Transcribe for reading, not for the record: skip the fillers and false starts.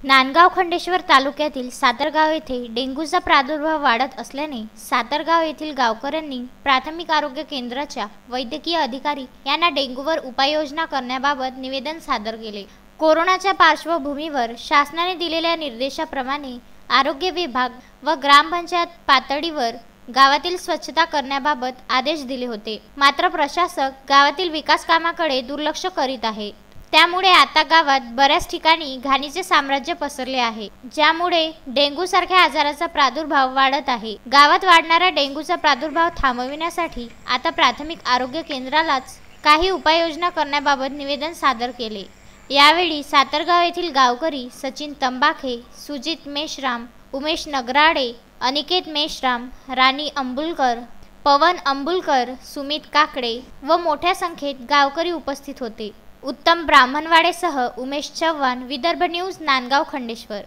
नांदगाव खंडेश्वर तालुक्यातील सातरगाव येथे डेंग्यूचा प्रादुर्भाव वाढत असल्याने सातरगाव येथील गावकऱ्यांनी प्राथमिक आरोग्य केंद्राच्या वैद्यकीय अधिकारी यांना डेंग्यूवर उपाययोजना करण्याबाबत निवेदन सादर केले। कोरोनाच्या पार्श्वभूमीवर शासनाने दिलेल्या निर्देशाप्रमाणे आरोग्य विभाग व ग्रामपंचायत पातळीवर गावातील स्वच्छता करण्याबाबत आदेश दिले होते, मात्र प्रशासक गावातील विकास कामाकडे दुर्लक्ष करीत आहे। त्यामुळे आता गावात बऱ्याच ठिकाणी घाणीचे साम्राज्य पसरले आहे, ज्यामुळे डेंग्यू सारख्या आजाराचा प्रादुर्भाव वाढत आहे। गावात वाढणारा डेंग्यूचा प्रादुर्भाव थांबविण्यासाठी आता प्राथमिक आरोग्य केंद्रालाच काही उपाययोजना करण्याबाबत निवेदन सादर केले। यावेळी सातरगाव येथील गावकरी सचिन तंबाखे, सुजित मेश्राम, उमेश नगराडे, अनिकेत मेश्राम, राणी अंबुलकर, पवन अंबुलकर, सुमित काकडे व मोठ्या संख्येत गावकरी उपस्थित होते। उत्तम ब्राह्मणवाडेसह उमेश चव्हाण, विदर्भ न्यूज, नांदगाव खंडेश्वर।